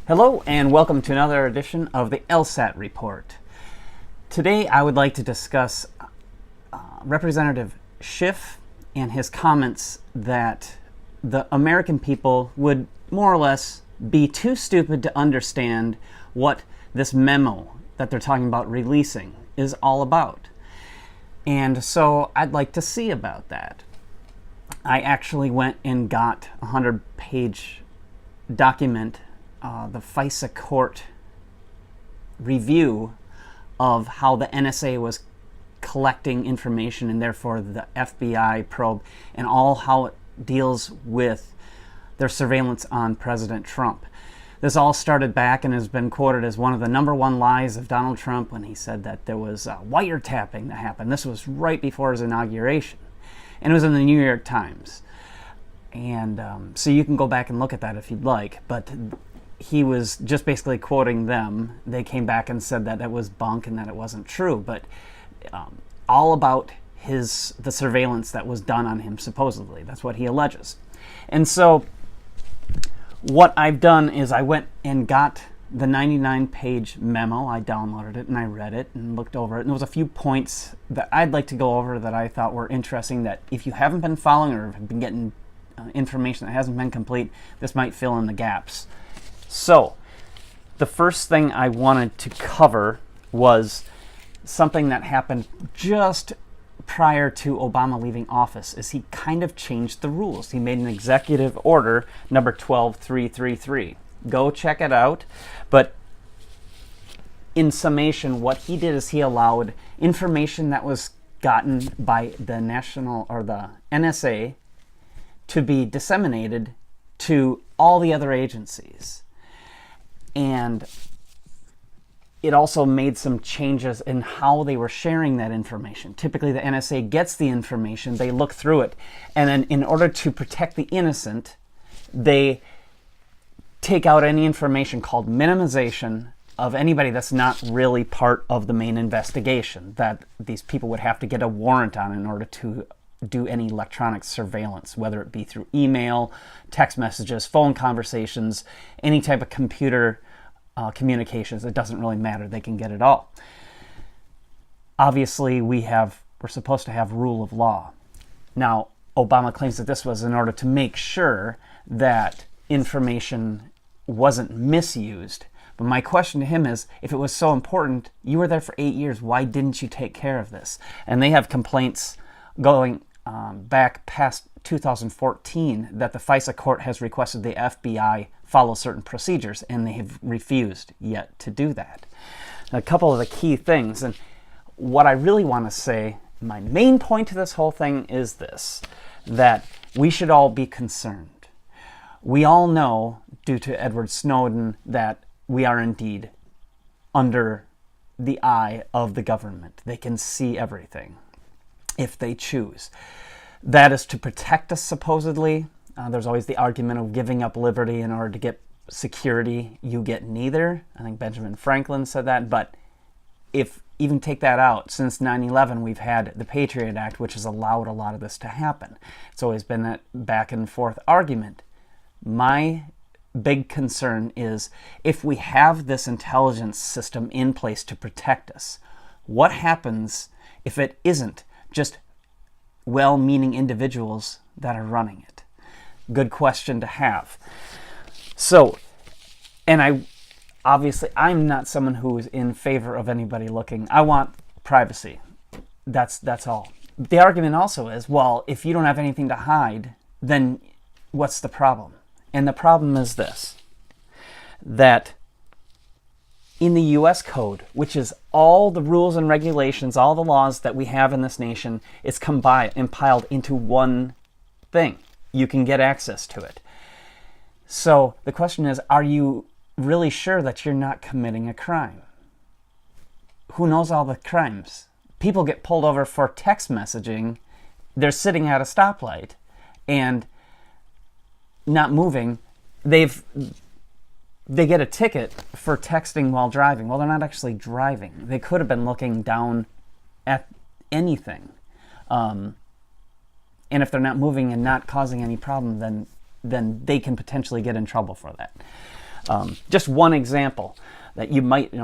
Hello and welcome to another edition of the LSAT Report. Today I would like to discuss Representative Schiff and his comments that the American people would more or less be too stupid to understand what this memo that they're talking about releasing is all about. And so I'd like to see about that. I actually went and got a 100-page document, the FISA court review of how the NSA was collecting information and therefore the FBI probe and all how it deals with their surveillance on President Trump. This all started back and has been quoted as one of the #1 lies of Donald Trump when he said that there was wiretapping that happened. This was right before his inauguration, and it was in the New York Times. And so you can go back and look at that if you'd like, but he was just basically quoting them. They came back and said that it was bunk and that it wasn't true, but all about the surveillance that was done on him, supposedly. That's what he alleges. And so what I've done is I went and got the 99-page memo. I downloaded it and I read it and looked over it. And there was a few points that I'd like to go over that I thought were interesting, that if you haven't been following or have been getting information that hasn't been complete, this might fill in the gaps. So the first thing I wanted to cover was something that happened just prior to Obama leaving office. Is he kind of changed the rules. He made an executive order, number 12333. Go check it out. But in summation, what he did is he allowed information that was gotten by the NSA to be disseminated to all the other agencies. And it also made some changes in how they were sharing that information. Typically, the NSA gets the information, they look through it, and then in order to protect the innocent, they take out any information called minimization of anybody that's not really part of the main investigation, that these people would have to get a warrant on in order to do any electronic surveillance, whether it be through email, text messages, phone conversations, any type of computer communications. It doesn't really matter. They can get it all. Obviously, we're supposed to have rule of law. Now, Obama claims that this was in order to make sure that information wasn't misused. But my question to him is, if it was so important, you were there for 8 years, why didn't you take care of this? And they have complaints going back past 2014 that the FISA court has requested the FBI follow certain procedures, and they have refused yet to do that. A couple of the key things, and what I really want to say, my main point to this whole thing is this, that we should all be concerned. We all know, due to Edward Snowden, that we are indeed under the eye of the government. They can see everything if they choose. That is to protect us, supposedly. There's always the argument of giving up liberty in order to get security. You get neither. I think Benjamin Franklin said that. But if even take that out, since 9/11, we've had the Patriot Act, which has allowed a lot of this to happen. It's always been that back and forth argument. My big concern is, if we have this intelligence system in place to protect us, what happens if it isn't just well-meaning individuals that are running it? Good question to have. So, and I'm not someone who is in favor of anybody looking. I want privacy. That's all. The argument also is, well, if you don't have anything to hide, then what's the problem? And the problem is this, that in the U.S. Code, which is all the rules and regulations, all the laws that we have in this nation, it's compiled into one thing. You can get access to it. So the question is, are you really sure that you're not committing a crime? Who knows all the crimes? People get pulled over for text messaging. They're sitting at a stoplight and not moving. They get a ticket for texting while driving. Well, they're not actually driving. They could have been looking down at anything. And if they're not moving and not causing any problem, then they can potentially get in trouble for that. Just one example that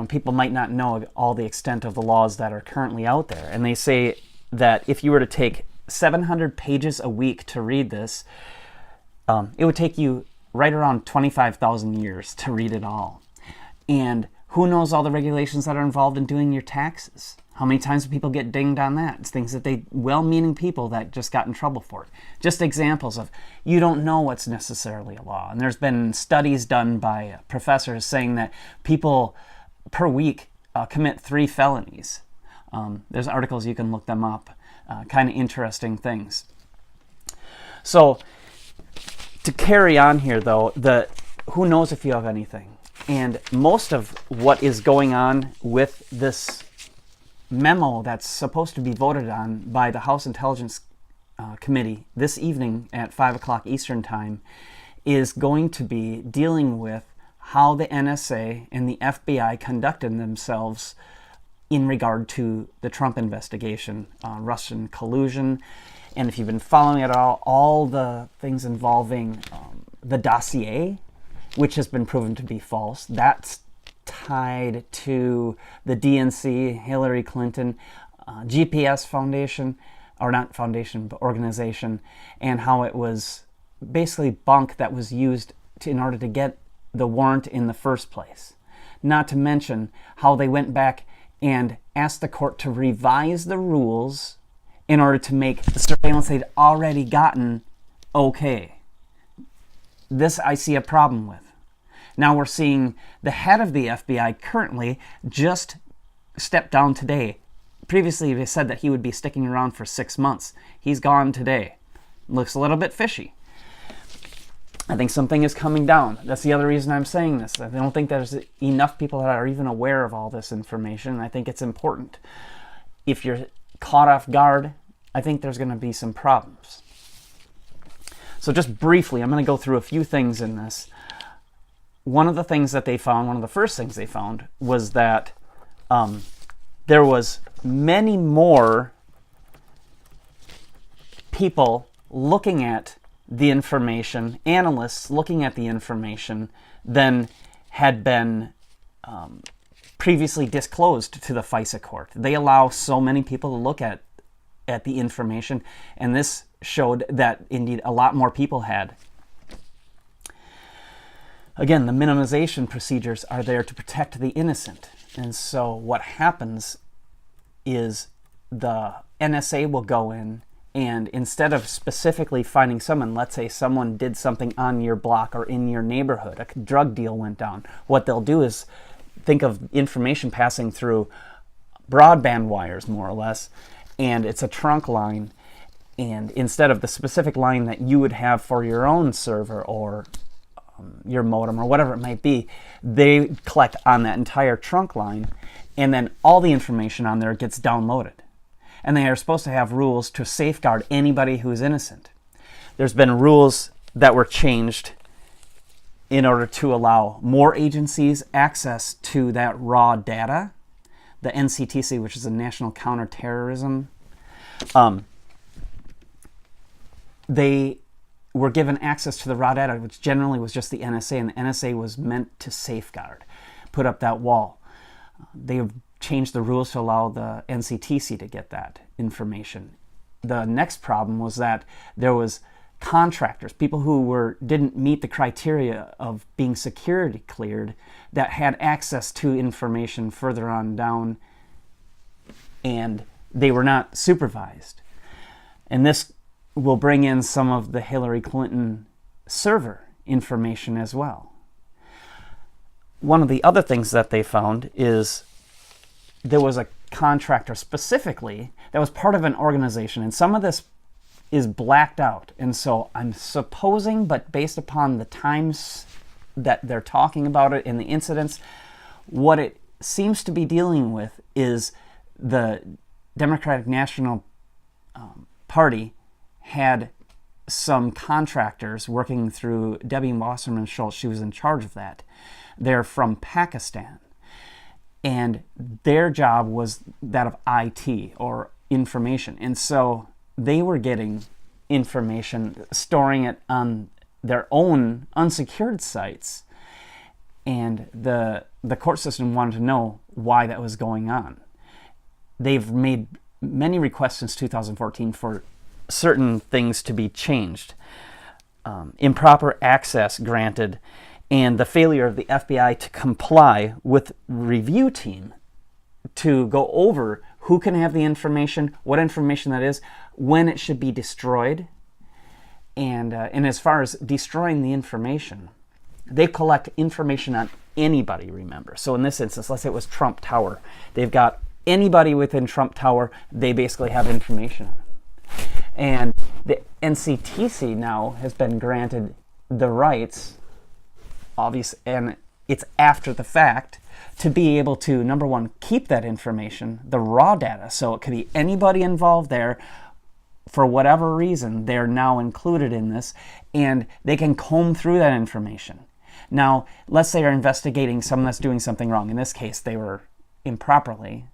people might not know all the extent of the laws that are currently out there. And they say that if you were to take 700 pages a week to read this, it would take you right around 25,000 years to read it all. And who knows all the regulations that are involved in doing your taxes? How many times do people get dinged on that? It's things that well-meaning people that just got in trouble for it. Just examples of you don't know what's necessarily a law. And there's been studies done by professors saying that people per week commit 3 felonies. There's articles, you can look them up. Kind of interesting things. So to carry on here, though, who knows if you have anything? And most of what is going on with this memo that's supposed to be voted on by the House Intelligence Committee this evening at 5 o'clock Eastern Time is going to be dealing with how the NSA and the FBI conducted themselves in regard to the Trump investigation, Russian collusion. And if you've been following it all the things involving the dossier, which has been proven to be false, that's tied to the DNC, Hillary Clinton, GPS Foundation, or not foundation, but organization, and how it was basically bunk that was used in order to get the warrant in the first place. Not to mention how they went back and asked the court to revise the rules in order to make the surveillance they'd already gotten okay. This I see a problem with. Now we're seeing the head of the FBI currently just stepped down today. Previously they said that he would be sticking around for 6 months. He's gone today. Looks a little bit fishy. I think something is coming down. That's the other reason I'm saying this. I don't think there's enough people that are even aware of all this information. I think it's important. If you're caught off guard, I think there's going to be some problems. So just briefly, I'm going to go through a few things in this. One of the things that they found, one of the first things they found, was that there was many more people looking at the information, analysts looking at the information, than had been previously disclosed to the FISA court. They allow so many people to look at the information, and this showed that indeed a lot more people had. Again, the minimization procedures are there to protect the innocent. And so what happens is the NSA will go in, and instead of specifically finding someone, let's say someone did something on your block or in your neighborhood, a drug deal went down, what they'll do is think of information passing through broadband wires, more or less, and it's a trunk line. And instead of the specific line that you would have for your own server or your modem or whatever it might be, they collect on that entire trunk line, and then all the information on there gets downloaded. And they are supposed to have rules to safeguard anybody who is innocent. There's been rules that were changed in order to allow more agencies access to that raw data. The NCTC, which is the National Counterterrorism, they were given access to the raw data, which generally was just the NSA, and the NSA was meant to safeguard, put up that wall. They've changed the rules to allow the NCTC to get that information. The next problem was that there was contractors, people who didn't meet the criteria of being security cleared, that had access to information further on down, and they were not supervised. And this will bring in some of the Hillary Clinton server information as well. One of the other things that they found is there was a contractor specifically that was part of an organization, and some of this is blacked out. And so I'm supposing, but based upon the times that they're talking about it in the incidents, what it seems to be dealing with is the Democratic National Party had some contractors working through Debbie Wasserman Schultz. She was in charge of that. They're from Pakistan, and their job was that of IT or information. And so they were getting information, storing it on their own unsecured sites, And the court system wanted to know why that was going on. They've made many requests since 2014 for certain things to be changed. Improper access granted, and the failure of the FBI to comply with review team to go over who can have the information, what information that is, when it should be destroyed. And as far as destroying the information, they collect information on anybody, remember. So in this instance, let's say it was Trump Tower. They've got anybody within Trump Tower, they basically have information on them. And the NCTC now has been granted the rights, obviously, and it's after the fact, to be able to, number one, keep that information, the raw data. So it could be anybody involved there. For whatever reason, they're now included in this, and they can comb through that information. Now, let's say they're investigating someone that's doing something wrong. In this case, they were improperly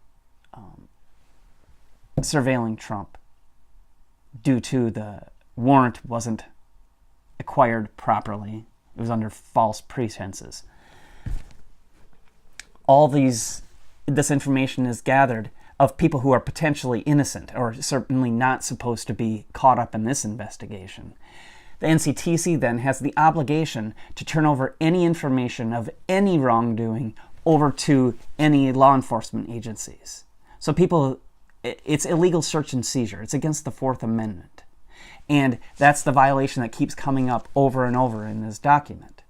surveilling Trump due to the warrant wasn't acquired properly. It was under false pretenses. All this information is gathered of people who are potentially innocent or certainly not supposed to be caught up in this investigation. The NCTC then has the obligation to turn over any information of any wrongdoing over to any law enforcement agencies. So it's illegal search and seizure. It's against the Fourth Amendment. And that's the violation that keeps coming up over and over in this document.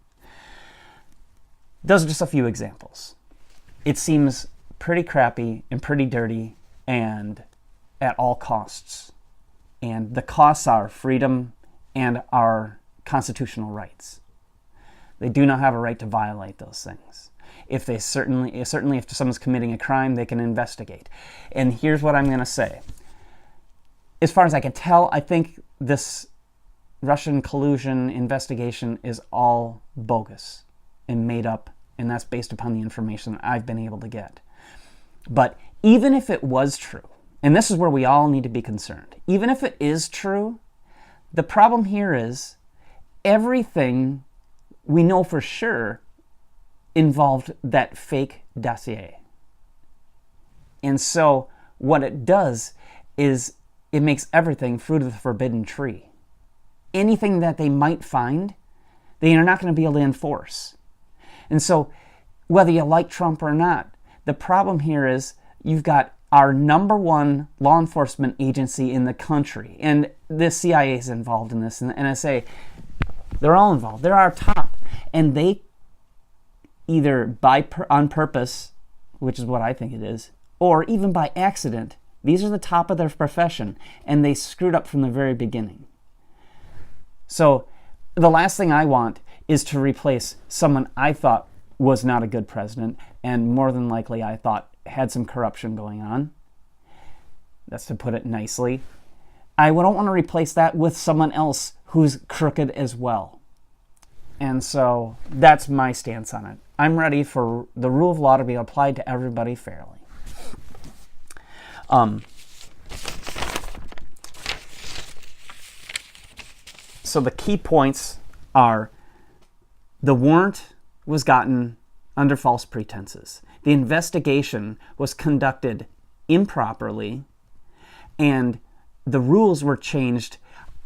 Those are just a few examples. It seems pretty crappy and pretty dirty and at all costs. And the costs are freedom and our constitutional rights. They do not have a right to violate those things. If someone's committing a crime, they can investigate. And here's what I'm going to say. As far as I can tell, I think this Russian collusion investigation is all bogus and made up, and that's based upon the information that I've been able to get. But even if it was true, and this is where we all need to be concerned, even if it is true, the problem here is everything we know for sure involved that fake dossier. And so what it does is it makes everything fruit of the forbidden tree. Anything that they might find, they are not going to be able to enforce. And so whether you like Trump or not, the problem here is you've got our number one law enforcement agency in the country, and the CIA is involved in this, and the NSA, they're all involved. They're our top. And they either on purpose, which is what I think it is, or even by accident, these are the top of their profession, and they screwed up from the very beginning. So the last thing I want is to replace someone I thought was not a good president, and more than likely I thought had some corruption going on. That's to put it nicely. I don't want to replace that with someone else who's crooked as well. And so that's my stance on it. I'm ready for the rule of law to be applied to everybody fairly. So the key points are: the warrant was gotten under false pretenses. The investigation was conducted improperly, and the rules were changed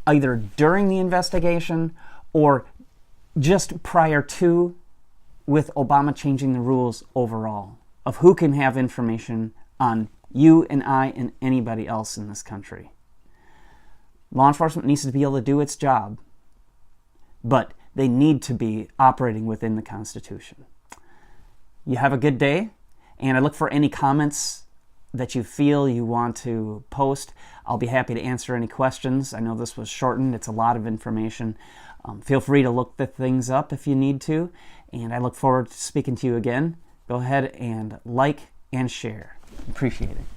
either during the investigation or just prior to, with Obama changing the rules overall of who can have information on you and I and anybody else in this country. Law enforcement needs to be able to do its job, but they need to be operating within the Constitution. You have a good day, and I look for any comments that you feel you want to post. I'll be happy to answer any questions. I know this was shortened. It's a lot of information. Feel free to look the things up if you need to, and I look forward to speaking to you again. Go ahead and like and share. Appreciate it.